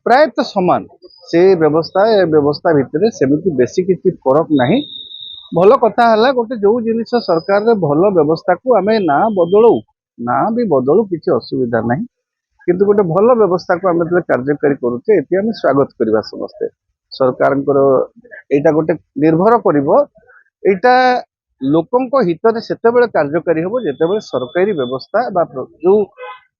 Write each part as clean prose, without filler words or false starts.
प्रायतः समान से व्यवस्था भितर सेमती बेसी किसी फरक नहीं। भल कथा है गोटे जो जिनिस सरकार रे भल व्यवस्था को आम ना बदलू ना भी बदलू किसी असुविधा नहीं, किंतु गोटे भल व्यवस्था को आम कार्यकारी करुचे ये आम स्वागत करवा समस्ते। सरकार यहाँ गोटे निर्भर करा लोकों हित से कार्यकारी हम जिते सरकारी व्यवस्था जो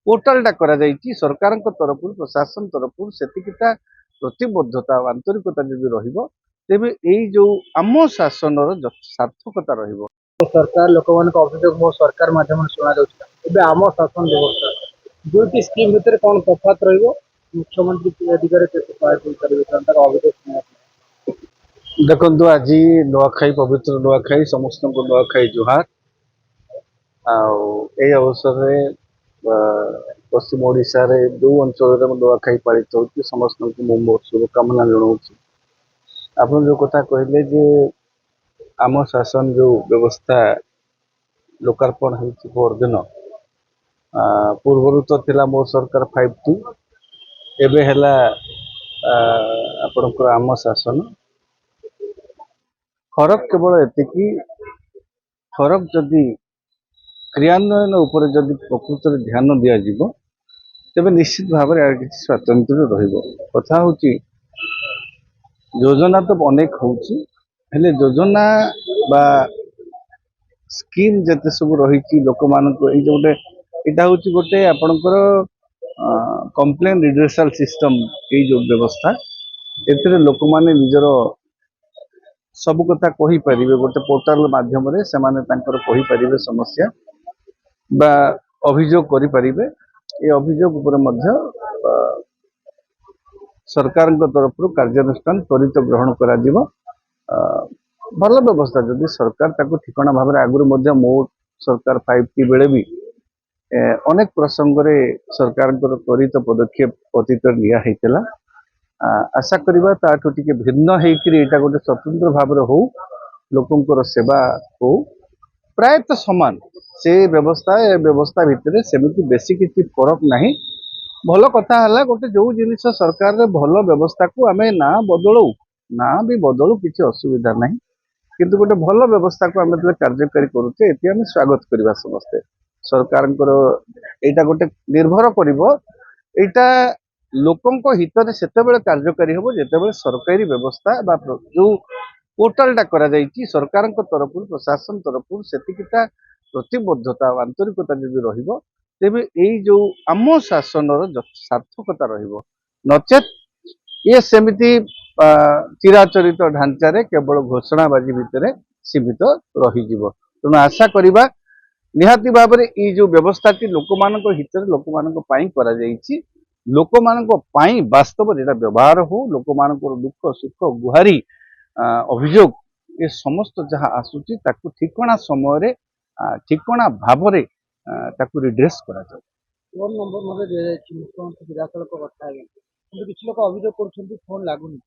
पोर्टालटा करा सरकार तरफ प्रशासन तरफ सेतिकिटा प्रतिबद्धता आंतरिकता जदि रहिबो तेबे एई जो आम शासन सार्थकता रहिबो। सरकार लोक अभियोग मो सरकार माध्यम शुणा जाए आम शासन व्यवस्था दुईटी स्कीम भितर कौन तफात मुख्यमंत्री दिगरे अभियोग देखो आज नुआखाई पवित्र नुआखाई समस्त नुआखाई जुहार अवसर में पश्चिम ओडिशा रे जो अंचल नुआखाई पालित हो समस्त को मो शुभकामना जनाऊँ। आप जो कथा कहले जे आम शासन जो व्यवस्था लोकार्पण होदिन पूर्वर तो थिला मो सरकार 5T एबे हैला आपणकर आम शासन फरक केवल एतिकी फरक जदि क्रियान्वयन उपर जदि प्रकृत में ध्यान दिज्व तेरे निश्चित भाव में किसी स्वातंत्र्य रहा हूँ। योजना तो अनेक होले योजना बा स्कीम जते सब रही लोक मान गोटे यहाँ हूँ गोटे आपणकर कंप्लेन रिड्रेसल सिस्टम ये जो व्यवस्था ए लोक माने निजर सब कथा कही पारिबे गोटे पोर्टाल माध्यम रे सेमाने तांकर कही पारिबे समस्या बा अभियोग करि पारिबे। ये अभियोग उपर मध्य सरकार तरफ कार्यानुष्ठान त्वरित ग्रहण करा दिबो। भल व्यवस्था जदि सरकार ताको ठिकाना भाव में आगुरी मध्य मो सरकार 5T बेले भी अनेक प्रसंग रे सरकार त्वरित पदक्षेप अतीत लिया होता। आशा करवा ताठू टिके भिन्न होता गोटे स्वतंत्र भाव हो लोकंर सेवा हो प्रायतः समान से व्यवस्था भितर सेमती बेसी किसी फरक नहीं। भल कथा है गोटे जो जिनिस सरकार रे भल व्यवस्था को आम ना बदलू ना भी बदलू किसी असुविधा नहीं, किंतु गोटे भल व्यवस्था को आम कार्यकारी करुचे ये आम स्वागत करवा समस्ते। सरकार यहाँ गोटे निर्भर करा लोकों हित से कार्यकारी हम जिते सरकारी व्यवस्था जो पोर्टालटा करा सरकार तरफ प्रशासन तरफ सेतिकिटा प्रतिबद्धता आंतरिकता जदि रहिबो तेबे एई जो आम शासन सार्थकता रहिबो। नचेत ये सेमिति चिराचरित ढांचारे केवल घोषणाबाजी भितर सीमित रहीजिवो। तेणु आशा करिबा निहाती भाव में ये जो व्यवस्था लोक मान हित लोक मान करा जाइछि लोक मान वास्तव जेटा व्यवहार हो लोक मान दुख सुख गुहारी अभियोग ये समस्त जहाँ आसुची ताकू ठिकणा समय ठिकणा भाव में रिड्रेस करा जाए। फोन नंबर मते दे जाय मुख्यमंत्री सीधासलख कथा है कि किछि लोक अभियोग करछन्ती फोन लागुनी।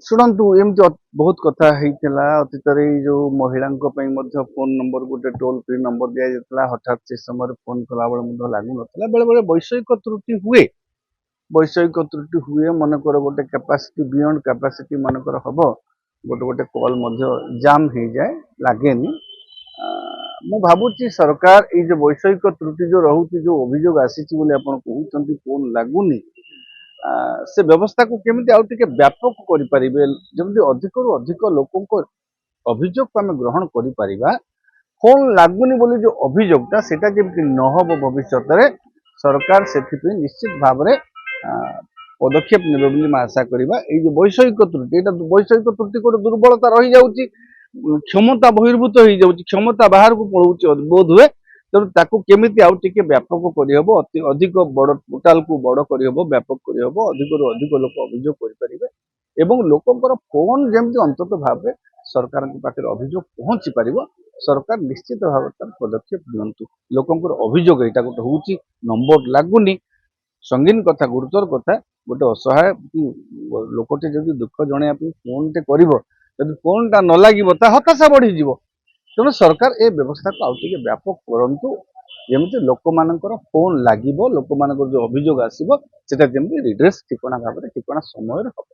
शुणु एमती बहुत कथा होता अतीत जो महिला फोन नंबर गोटे टोल फ्री नंबर दि जाता हठात से समय फोन कला बेले लागू ना बेले बेले वैषयिक त्रुटि हुए मनकर गोटे कैपेसिटी बियॉन्ड कैपेसिटी मनकर हम गोटे गोटे कॉल जाम हो जाए लगे मु भावुची सरकार ये जो वैषयिक त्रुटि जो रोचे जो अभियोग आसी कहते फोन लगुनि से व्यवस्था को केमिति आउ टिके व्यापक करिपारिबे जमि अधिक रु अधिक लोक अभियोग को आम ग्रहण करिपारिबा। फोन लागुनि बोली जो अभियोगटा सेटा जेमति न हो भविष्य में सरकार से निश्चित भाव में पदक्षेप नेबे बोली आशा करवा। जो वैषयिक त्रुटि एटा वैषयिक त्रुटि को दुर्बलता रही जाउची क्षमता बहिर्भूत हो जाउची क्षमता बाहर को पड़ुची बोध हुए तेणु ताकू केमिति आउ टिके व्यापक करहब अधिक बड़ पोर्टाल को बड़ करहब व्यापक करहब अधिक रु अधिक लोक अभियोग करें एवं लोकंर फोन जमती अंतत भाव सरकार पाखे अभियोग पहुंची पार सरकार निश्चित भाव पदक्षेप दिंतु। लोकंर अभियोग यहाँ गोटे हूँ नंबर लगुनि संगीन कथा गुरुतर कथा गोटे असहाय लोकटे जब दुख जन फोन टे कर फोन टा न लगे हताशा बढ़ीज तेणु सरकार ए व्यवस्था को आउ टिके व्यापक करंतु ଯେମିତି ଲୋକମାନଙ୍କର ଫୋନ ଲାଗିବ, ଲୋକମାନଙ୍କର ଯୋଉ ଅଭିଯୋଗ ଆସିବ ସେଟା ଯେମିତି ରିଡ୍ରେସ୍ ଠିକଣା ଭାବରେ ଠିକଣା ସମୟରେ ହବ।